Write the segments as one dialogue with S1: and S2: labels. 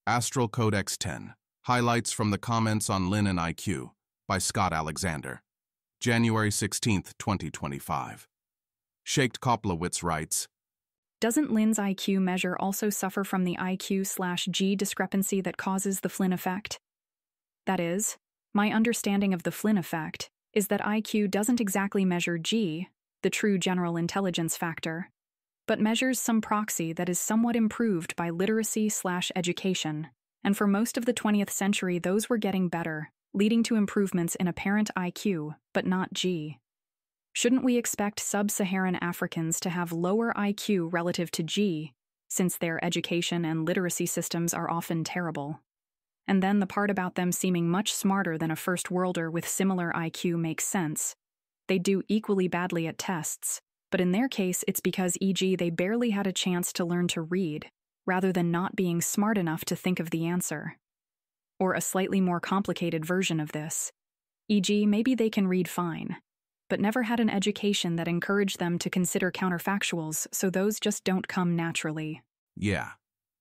S1: Astral Codex 10. Highlights from the comments on Lynn and IQ by Scott Alexander. January 16, 2025. Shaked Koplowitz writes,
S2: Doesn't Lynn's IQ measure also suffer from the IQ/G discrepancy that causes the Flynn effect? That is, my understanding of the Flynn effect is that IQ doesn't exactly measure G, the true general intelligence factor, but measures some proxy that is somewhat improved by literacy/education, and for most of the 20th century those were getting better, leading to improvements in apparent IQ, but not G. Shouldn't we expect sub-Saharan Africans to have lower IQ relative to G, since their education and literacy systems are often terrible? And then the part about them seeming much smarter than a first worlder with similar IQ makes sense. They do equally badly at tests, but in their case it's because e.g. they barely had a chance to learn to read, rather than not being smart enough to think of the answer. Or a slightly more complicated version of this, e.g. maybe they can read fine, but never had an education that encouraged them to consider counterfactuals, so those just don't come naturally.
S1: Yeah,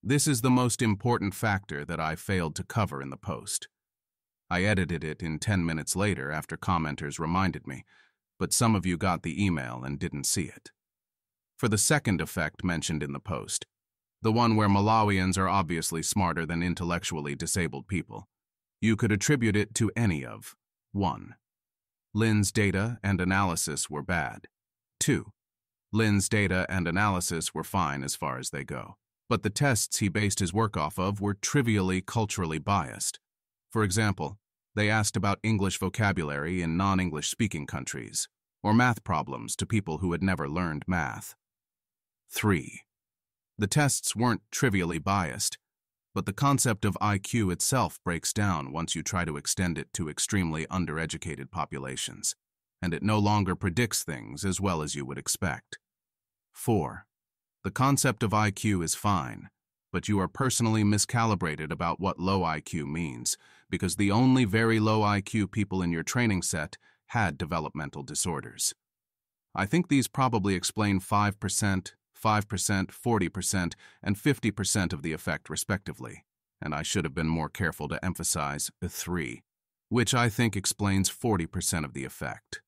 S1: this is the most important factor that I failed to cover in the post. I edited it in 10 minutes later after commenters reminded me, but some of you got the email and didn't see it. For the second effect mentioned in the post, the one where Malawians are obviously smarter than intellectually disabled people, you could attribute it to any of 1. Lynn's data and analysis were bad. 2. Lynn's data and analysis were fine as far as they go, but the tests he based his work off of were trivially culturally biased. For example, they asked about English vocabulary in non-English speaking countries, or math problems to people who had never learned math. 3. The tests weren't trivially biased, but the concept of IQ itself breaks down once you try to extend it to extremely undereducated populations, and it no longer predicts things as well as you would expect. 4. The concept of IQ is fine, but you are personally miscalibrated about what low IQ means, because the only very low IQ people in your training set had developmental disorders. I think these probably explain 5%, 40%, and 50% of the effect respectively, and I should have been more careful to emphasize 3, which I think explains 40% of the effect.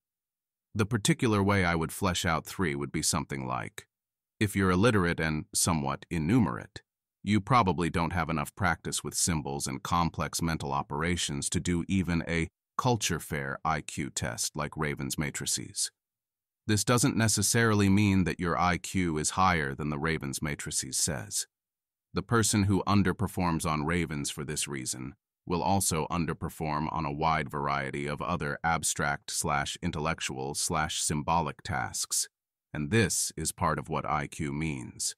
S1: The particular way I would flesh out 3 would be something like, if you're illiterate and somewhat innumerate, you probably don't have enough practice with symbols and complex mental operations to do even a culture-fair IQ test like Raven's matrices. This doesn't necessarily mean that your IQ is higher than the Raven's matrices says. The person who underperforms on Ravens for this reason will also underperform on a wide variety of other abstract/intellectual/symbolic tasks, and this is part of what IQ means.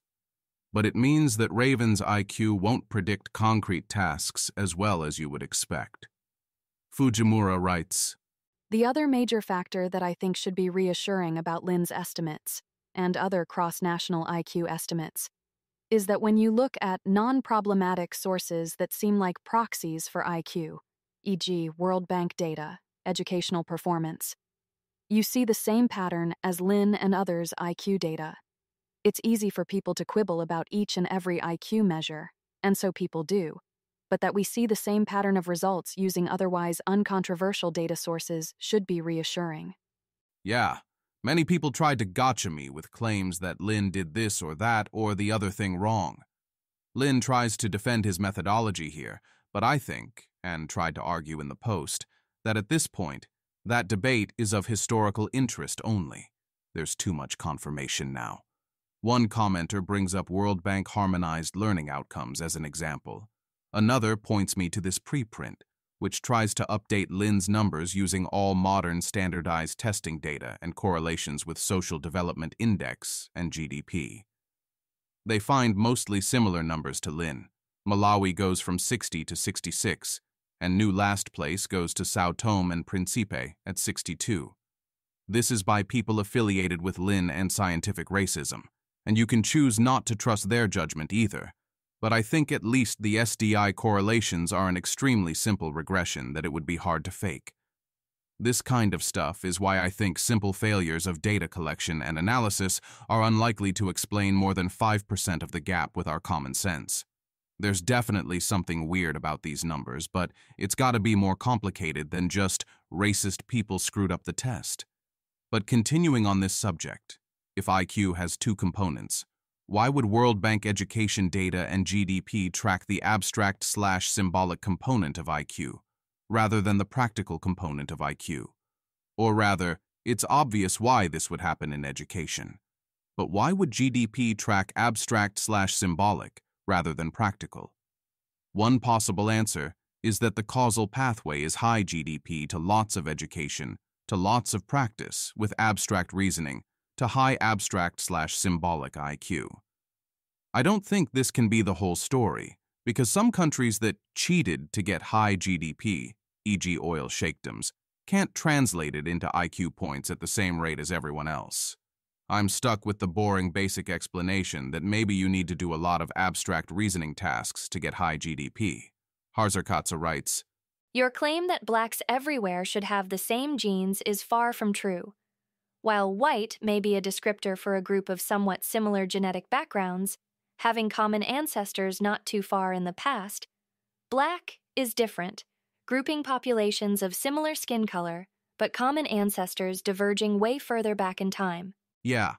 S1: But it means that Raven's IQ won't predict concrete tasks as well as you would expect. Fujimura writes,
S2: The other major factor that I think should be reassuring about Lynn's estimates, and other cross-national IQ estimates, is that when you look at non-problematic sources that seem like proxies for IQ, e.g. World Bank data, educational performance, you see the same pattern as Lynn and others' IQ data. It's easy for people to quibble about each and every IQ measure, and so people do, but that we see the same pattern of results using otherwise uncontroversial data sources should be reassuring.
S1: Yeah, many people tried to gotcha me with claims that Lynn did this or that or the other thing wrong. Lynn tries to defend his methodology here, but I think, and tried to argue in the post, that at this point, that debate is of historical interest only. There's too much confirmation now. One commenter brings up World Bank harmonized learning outcomes as an example. Another points me to this preprint, which tries to update Lynn's numbers using all modern standardized testing data and correlations with Social Development Index and GDP. They find mostly similar numbers to Lynn. Malawi goes from 60 to 66, and new last place goes to Sao Tome and Principe at 62. This is by people affiliated with Lynn and scientific racism, and you can choose not to trust their judgment either. But I think at least the SDI correlations are an extremely simple regression that it would be hard to fake. This kind of stuff is why I think simple failures of data collection and analysis are unlikely to explain more than 5% of the gap with our common sense. There's definitely something weird about these numbers, but it's got to be more complicated than just racist people screwed up the test. But continuing on this subject, if IQ has two components, why would World Bank education data and GDP track the abstract/symbolic component of IQ, rather than the practical component of IQ? Or rather, it's obvious why this would happen in education. But why would GDP track abstract/symbolic rather than practical? One possible answer is that the causal pathway is high GDP to lots of education, to lots of practice with abstract reasoning, to high abstract/symbolic IQ. I don't think this can be the whole story, because some countries that cheated to get high GDP, e.g. oil sheikdoms, can't translate it into IQ points at the same rate as everyone else. I'm stuck with the boring basic explanation that maybe you need to do a lot of abstract reasoning tasks to get high GDP. Harzarkatsa writes,
S3: Your claim that blacks everywhere should have the same genes is far from true. While white may be a descriptor for a group of somewhat similar genetic backgrounds, having common ancestors not too far in the past, black is different, grouping populations of similar skin color, but common ancestors diverging way further back in time.
S1: Yeah,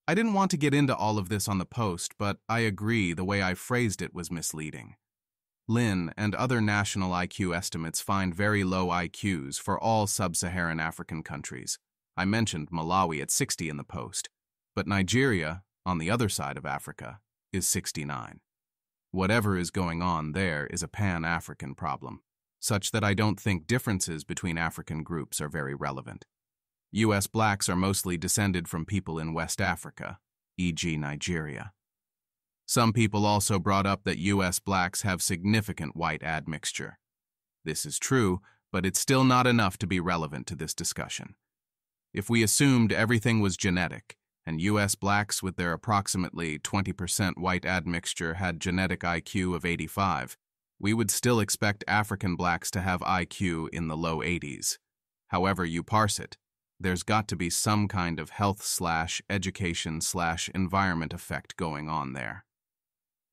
S1: I didn't want to get into all of this on the post, but I agree the way I phrased it was misleading. Lynn and other national IQ estimates find very low IQs for all sub-Saharan African countries. I mentioned Malawi at 60 in the post, but Nigeria, on the other side of Africa, is 69. Whatever is going on there is a pan-African problem, such that I don't think differences between African groups are very relevant. U.S. blacks are mostly descended from people in West Africa, e.g. Nigeria. Some people also brought up that U.S. blacks have significant white admixture. This is true, but it's still not enough to be relevant to this discussion. If we assumed everything was genetic, and U.S. blacks with their approximately 20% white admixture had genetic IQ of 85, we would still expect African blacks to have IQ in the low 80s. However you parse it, there's got to be some kind of health/education/environment effect going on there.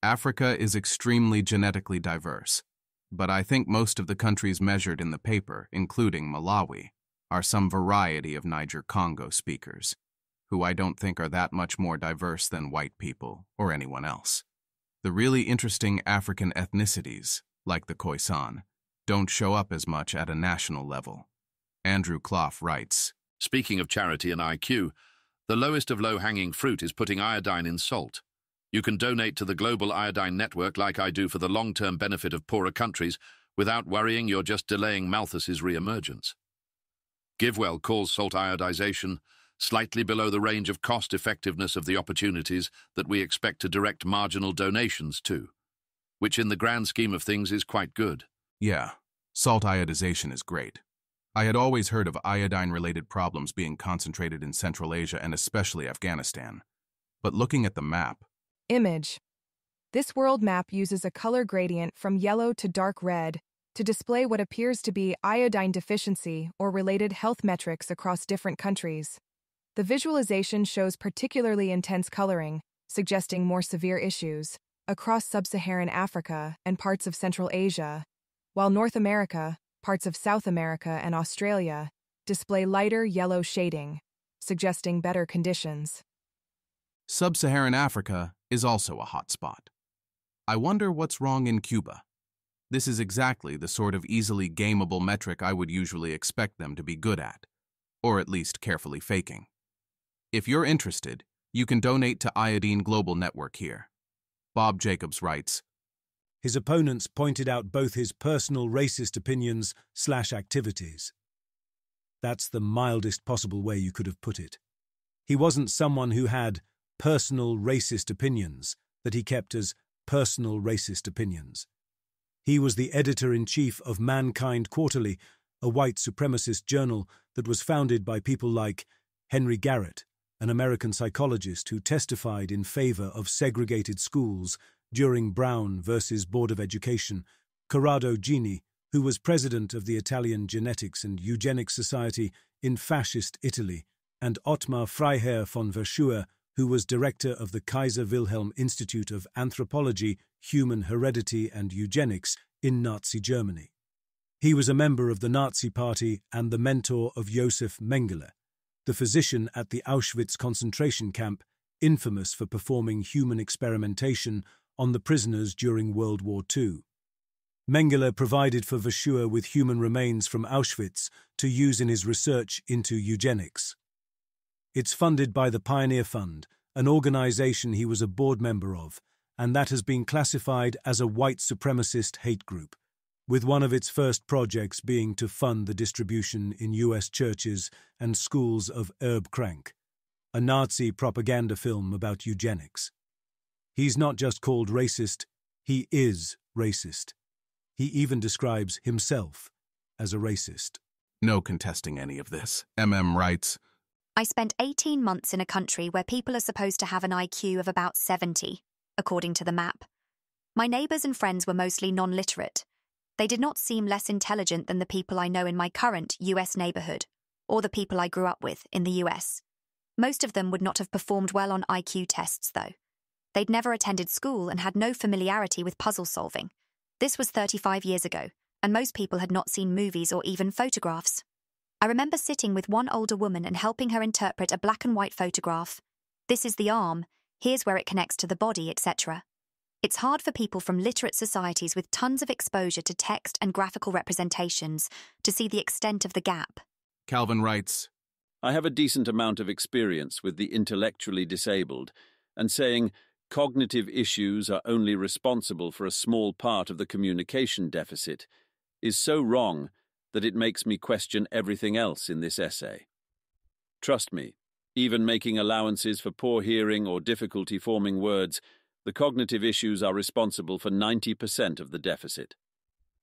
S1: Africa is extremely genetically diverse, but I think most of the countries measured in the paper, including Malawi, are some variety of Niger-Congo speakers, who I don't think are that much more diverse than white people or anyone else. The really interesting African ethnicities, like the Khoisan, don't show up as much at a national level. Andrew Clough writes,
S4: Speaking of charity and IQ, the lowest of low-hanging fruit is putting iodine in salt. You can donate to the Global Iodine Network like I do for the long-term benefit of poorer countries without worrying you're just delaying Malthus's re-emergence. GiveWell calls salt iodization slightly below the range of cost-effectiveness of the opportunities that we expect to direct marginal donations to, which in the grand scheme of things is quite good.
S1: Yeah, salt iodization is great. I had always heard of iodine-related problems being concentrated in Central Asia and especially Afghanistan. But looking at the map...
S5: Image. This world map uses a color gradient from yellow to dark red to display what appears to be iodine deficiency or related health metrics across different countries. The visualization shows particularly intense coloring, suggesting more severe issues, across sub-Saharan Africa and parts of Central Asia, while North America, parts of South America and Australia display lighter yellow shading, suggesting better conditions.
S1: Sub-Saharan Africa is also a hotspot. I wonder what's wrong in Cuba. This is exactly the sort of easily gameable metric I would usually expect them to be good at, or at least carefully faking. If you're interested, you can donate to Iodine Global Network here. Bob Jacobs writes,
S6: His opponents pointed out both his personal racist opinions/activities. That's the mildest possible way you could have put it. He wasn't someone who had personal racist opinions that he kept as personal racist opinions. He was the editor-in-chief of Mankind Quarterly, a white supremacist journal that was founded by people like Henry Garrett, an American psychologist who testified in favor of segregated schools during Brown versus Board of Education, Corrado Gini, who was president of the Italian Genetics and Eugenics Society in fascist Italy, and Ottmar Freiherr von Verschuer, who was director of the Kaiser Wilhelm Institute of Anthropology, Human Heredity and Eugenics in Nazi Germany. He was a member of the Nazi Party and the mentor of Josef Mengele, the physician at the Auschwitz concentration camp, infamous for performing human experimentation on the prisoners during World War II. Mengele provided for Verschuer with human remains from Auschwitz to use in his research into eugenics. It's funded by the Pioneer Fund, an organization he was a board member of, and that has been classified as a white supremacist hate group, with one of its first projects being to fund the distribution in U.S. churches and schools of Erb Krank, a Nazi propaganda film about eugenics. He's not just called racist, he is racist. He even describes himself as a racist.
S1: No contesting any of this. writes,
S7: I spent 18 months in a country where people are supposed to have an IQ of about 70, according to the map. My neighbours and friends were mostly non-literate. They did not seem less intelligent than the people I know in my current US neighbourhood, or the people I grew up with in the US. Most of them would not have performed well on IQ tests, though. They'd never attended school and had no familiarity with puzzle solving. This was 35 years ago, and most people had not seen movies or even photographs. I remember sitting with one older woman and helping her interpret a black and white photograph. This is the arm, here's where it connects to the body, etc. It's hard for people from literate societies with tons of exposure to text and graphical representations to see the extent of the gap.
S1: Calvin writes,
S8: I have a decent amount of experience with the intellectually disabled, and saying cognitive issues are only responsible for a small part of the communication deficit is so wrong that it makes me question everything else in this essay. Trust me, even making allowances for poor hearing or difficulty forming words, the cognitive issues are responsible for 90% of the deficit.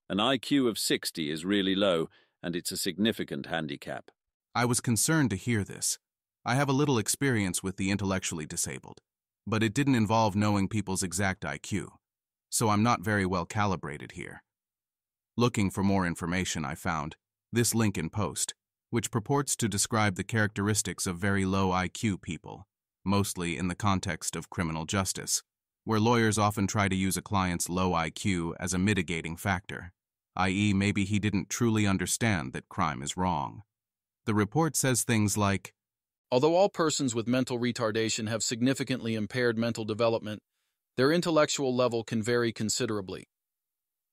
S8: An IQ of 60 is really low, and it's a significant handicap.
S1: I was concerned to hear this. I have a little experience with the intellectually disabled, but it didn't involve knowing people's exact IQ, so I'm not very well calibrated here. Looking for more information, I found this LinkedIn post, which purports to describe the characteristics of very low IQ people, mostly in the context of criminal justice, where lawyers often try to use a client's low IQ as a mitigating factor, i.e., maybe he didn't truly understand that crime is wrong. The report says things like,
S9: although all persons with mental retardation have significantly impaired mental development, their intellectual level can vary considerably.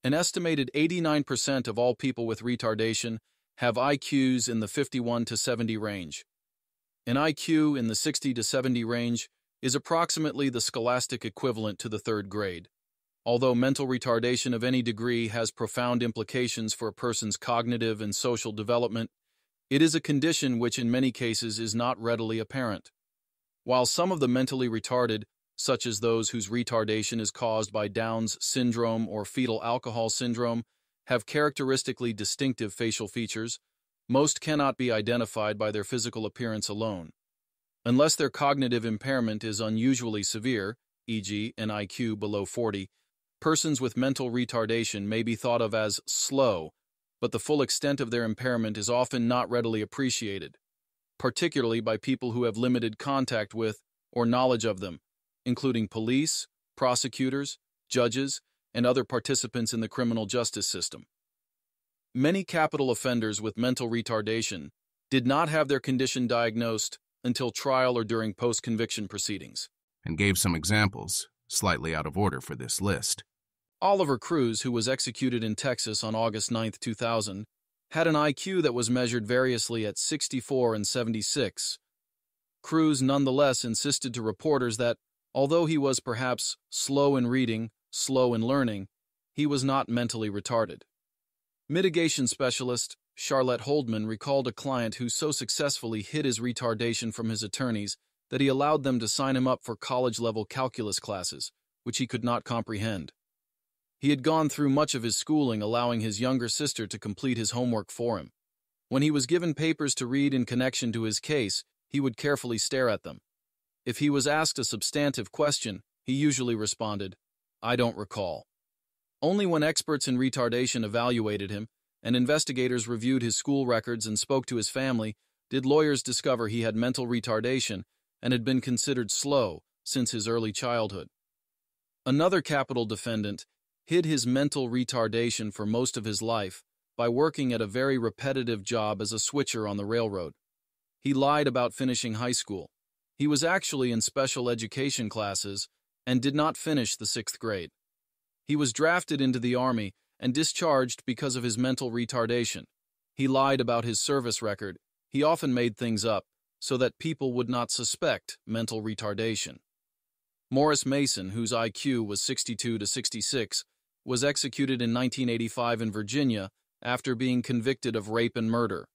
S9: An estimated 89% of all people with retardation have IQs in the 51 to 70 range. An IQ in the 60 to 70 range is approximately the scholastic equivalent to the third grade. Although mental retardation of any degree has profound implications for a person's cognitive and social development, it is a condition which in many cases is not readily apparent. While some of the mentally retarded, such as those whose retardation is caused by Down's syndrome or fetal alcohol syndrome, have characteristically distinctive facial features, most cannot be identified by their physical appearance alone. Unless their cognitive impairment is unusually severe, e.g., an IQ below 40, persons with mental retardation may be thought of as slow, but the full extent of their impairment is often not readily appreciated, particularly by people who have limited contact with or knowledge of them, including police, prosecutors, judges, and other participants in the criminal justice system. Many capital offenders with mental retardation did not have their condition diagnosed until trial or during post-conviction proceedings.
S1: And gave some examples, slightly out of order for this list.
S9: Oliver Cruz, who was executed in Texas on August 9, 2000, had an IQ that was measured variously at 64 and 76. Cruz nonetheless insisted to reporters that, although he was perhaps slow in reading, slow in learning, he was not mentally retarded. Mitigation specialist Charlotte Holdman recalled a client who so successfully hid his retardation from his attorneys that he allowed them to sign him up for college-level calculus classes, which he could not comprehend. He had gone through much of his schooling, allowing his younger sister to complete his homework for him. When he was given papers to read in connection to his case, he would carefully stare at them. If he was asked a substantive question, he usually responded, "I don't recall." Only when experts in retardation evaluated him and investigators reviewed his school records and spoke to his family did lawyers discover he had mental retardation and had been considered slow since his early childhood. Another capital defendant hid his mental retardation for most of his life by working at a very repetitive job as a switcher on the railroad. He lied about finishing high school. He was actually in special education classes and did not finish the 6th grade. He was drafted into the Army and discharged because of his mental retardation. He lied about his service record. He often made things up so that people would not suspect mental retardation. Morris Mason, whose IQ was 62 to 66, was executed in 1985 in Virginia after being convicted of rape and murder.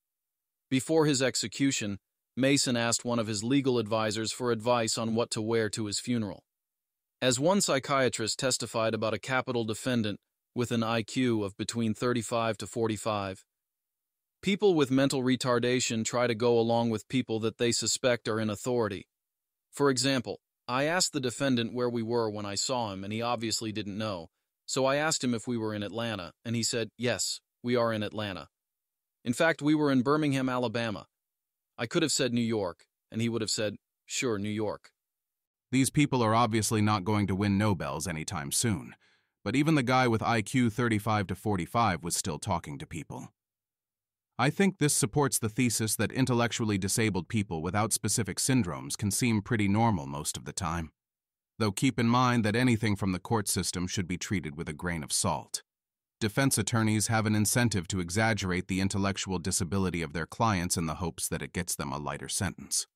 S9: Before his execution, Mason asked one of his legal advisors for advice on what to wear to his funeral. As one psychiatrist testified about a capital defendant with an IQ of between 35 to 45, people with mental retardation try to go along with people that they suspect are in authority. For example, I asked the defendant where we were when I saw him, and he obviously didn't know. So I asked him if we were in Atlanta, and he said, "Yes, we are in Atlanta. In fact, we were in Birmingham, Alabama." I could have said New York, and he would have said, "Sure, New York."
S1: These people are obviously not going to win Nobels anytime soon, but even the guy with IQ 35 to 45 was still talking to people. I think this supports the thesis that intellectually disabled people without specific syndromes can seem pretty normal most of the time. Though keep in mind that anything from the court system should be treated with a grain of salt. Defense attorneys have an incentive to exaggerate the intellectual disability of their clients in the hopes that it gets them a lighter sentence.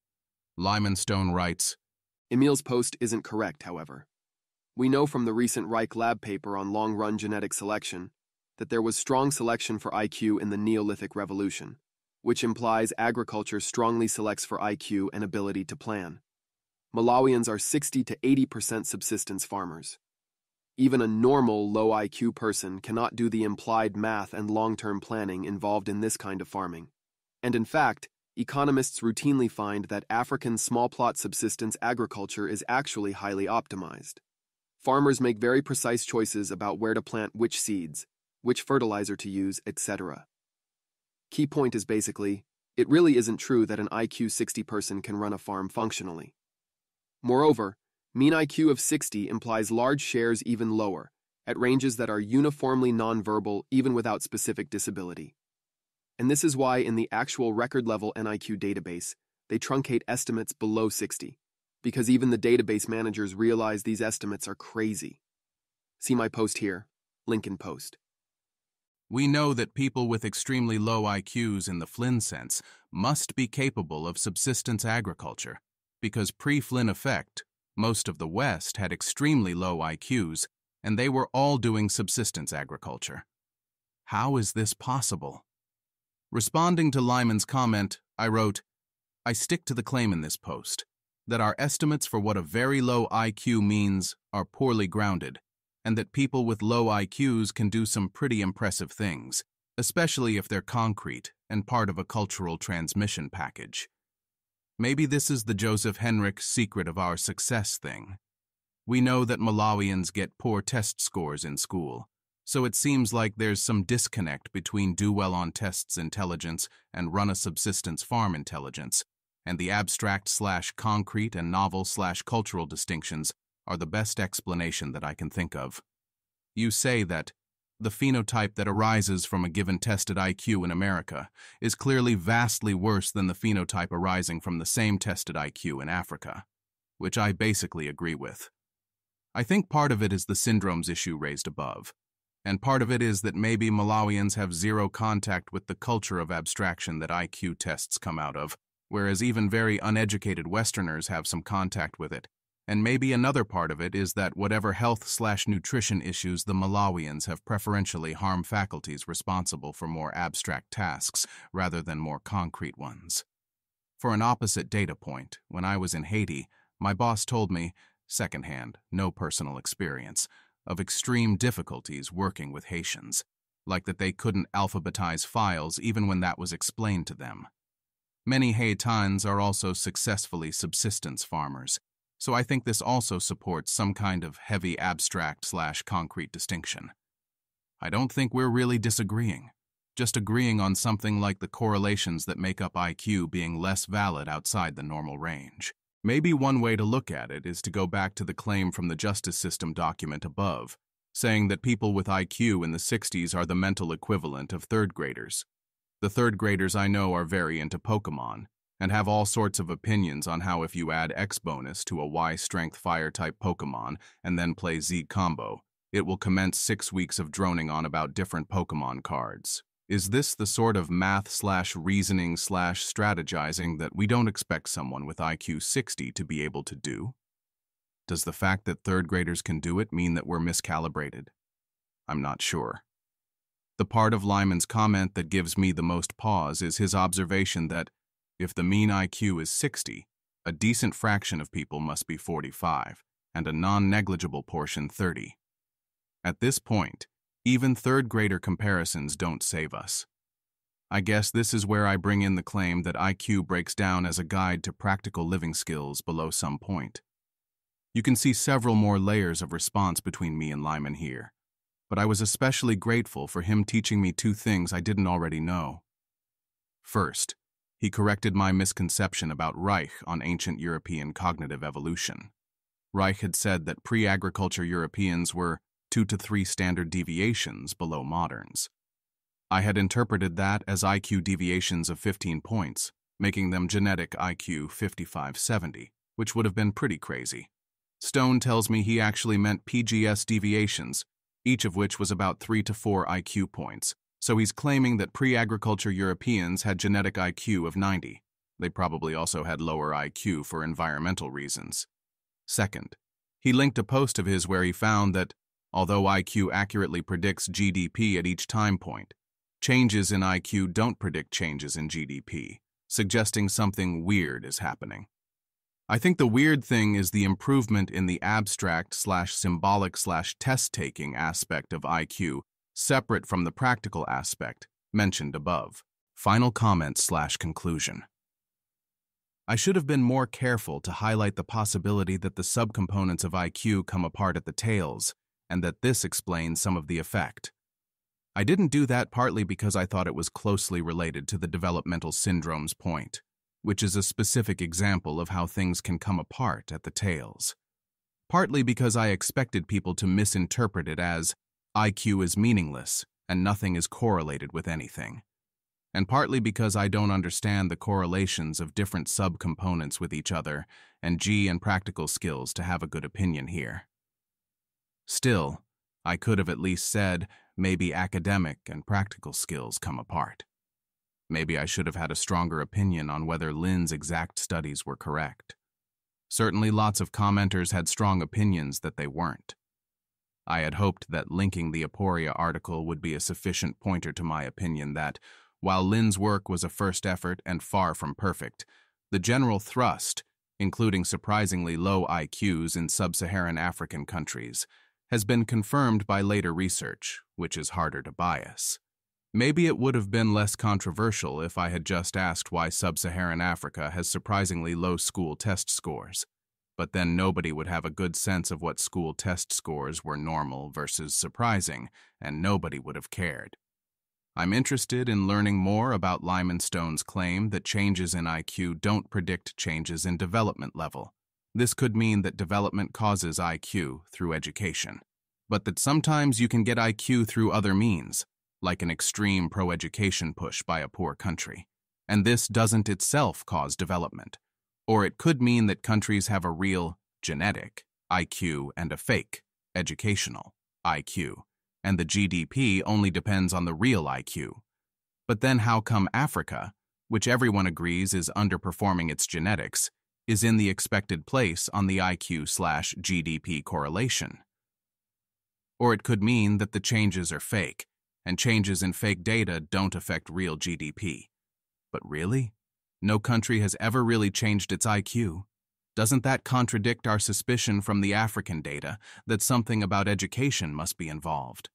S1: Lyman Stone writes,
S10: Emil's post isn't correct, however. We know from the recent Reich lab paper on long-run genetic selection that there was strong selection for IQ in the Neolithic Revolution, which implies agriculture strongly selects for IQ and ability to plan. Malawians are 60 to 80% subsistence farmers. Even a normal low IQ person cannot do the implied math and long-term planning involved in this kind of farming. And in fact, economists routinely find that African small-plot subsistence agriculture is actually highly optimized. Farmers make very precise choices about where to plant which seeds, which fertilizer to use, etc. Key point is basically, it really isn't true that an IQ 60 person can run a farm functionally. Moreover, mean IQ of 60 implies large shares even lower, at ranges that are uniformly nonverbal even without specific disability. And this is why in the actual record-level NIQ database, they truncate estimates below 60, because even the database managers realize these estimates are crazy. See my post here, link in post.
S1: We know that people with extremely low IQs in the Flynn sense must be capable of subsistence agriculture, because pre-Flynn effect, most of the West had extremely low IQs, and they were all doing subsistence agriculture. How is this possible? Responding to Lyman's comment, I wrote, I stick to the claim in this post, that our estimates for what a very low IQ means are poorly grounded, and that people with low IQs can do some pretty impressive things, especially if they're concrete and part of a cultural transmission package. Maybe this is the Joseph Henrich secret of our success thing. We know that Malawians get poor test scores in school, so it seems like there's some disconnect between do well on tests intelligence and run a subsistence farm intelligence, and the abstract/concrete and novel/cultural distinctions are the best explanation that I can think of. You say that the phenotype that arises from a given tested IQ in America is clearly vastly worse than the phenotype arising from the same tested IQ in Africa, which I basically agree with. I think part of it is the syndromes issue raised above, and part of it is that maybe Malawians have zero contact with the culture of abstraction that IQ tests come out of, whereas even very uneducated Westerners have some contact with it. And maybe another part of it is that whatever health/nutrition issues the Malawians have preferentially harm faculties responsible for more abstract tasks rather than more concrete ones. For an opposite data point, when I was in Haiti, my boss told me, secondhand, no personal experience, of extreme difficulties working with Haitians, like that they couldn't alphabetize files even when that was explained to them. Many Haitians are also successfully subsistence farmers, so I think this also supports some kind of heavy abstract/concrete distinction. I don't think we're really disagreeing, just agreeing on something like the correlations that make up IQ being less valid outside the normal range. Maybe one way to look at it is to go back to the claim from the justice system document above, saying that people with IQ in the 60s are the mental equivalent of third graders. The third graders I know are very into Pokemon, and have all sorts of opinions on how if you add X bonus to a Y strength fire-type Pokemon and then play Z combo, it will commence 6 weeks of droning on about different Pokemon cards. Is this the sort of math/reasoning/strategizing that we don't expect someone with IQ 60 to be able to do? Does the fact that third graders can do it mean that we're miscalibrated? I'm not sure. The part of Lyman's comment that gives me the most pause is his observation that if the mean IQ is 60, a decent fraction of people must be 45, and a non-negligible portion 30. At this point, even third-grader comparisons don't save us. I guess this is where I bring in the claim that IQ breaks down as a guide to practical living skills below some point. You can see several more layers of response between me and Lyman here, but I was especially grateful for him teaching me 2 things I didn't already know. First, he corrected my misconception about Reich on ancient European cognitive evolution. Reich had said that pre-agriculture Europeans were 2 to 3 standard deviations below moderns. I had interpreted that as IQ deviations of 15 points, making them genetic IQ 55-70, which would have been pretty crazy. Stone tells me he actually meant PGS deviations, each of which was about 3 to 4 IQ points, so he's claiming that pre-agriculture Europeans had genetic IQ of 90. They probably also had lower IQ for environmental reasons. Second, he linked a post of his where he found that although IQ accurately predicts GDP at each time point, changes in IQ don't predict changes in GDP, suggesting something weird is happening. I think the weird thing is the improvement in the abstract/symbolic/test-taking aspect of IQ, separate from the practical aspect mentioned above. Final comment/conclusion. I should have been more careful to highlight the possibility that the subcomponents of IQ come apart at the tails, and that this explains some of the effect. I didn't do that partly because I thought it was closely related to the developmental syndrome's point, which is a specific example of how things can come apart at the tails. Partly because I expected people to misinterpret it as IQ is meaningless and nothing is correlated with anything. And partly because I don't understand the correlations of different subcomponents with each other and G and practical skills to have a good opinion here. Still, I could have at least said maybe academic and practical skills come apart. Maybe I should have had a stronger opinion on whether Lynn's exact studies were correct. Certainly lots of commenters had strong opinions that they weren't. I had hoped that linking the Aporia article would be a sufficient pointer to my opinion that, while Lynn's work was a first effort and far from perfect, the general thrust, including surprisingly low IQs in sub-Saharan African countries, has been confirmed by later research, which is harder to bias. Maybe it would have been less controversial if I had just asked why sub-Saharan Africa has surprisingly low school test scores, but then nobody would have a good sense of what school test scores were normal versus surprising, and nobody would have cared. I'm interested in learning more about Lyman Stone's claim that changes in IQ don't predict changes in development level. This could mean that development causes IQ through education, but that sometimes you can get IQ through other means, like an extreme pro-education push by a poor country, and this doesn't itself cause development. Or it could mean that countries have a real genetic IQ and a fake educational IQ, and the GDP only depends on the real IQ. But then how come Africa, which everyone agrees is underperforming its genetics, is in the expected place on the IQ/GDP correlation? Or it could mean that the changes are fake, and changes in fake data don't affect real GDP. But really? No country has ever really changed its IQ. Doesn't that contradict our suspicion from the African data that something about education must be involved?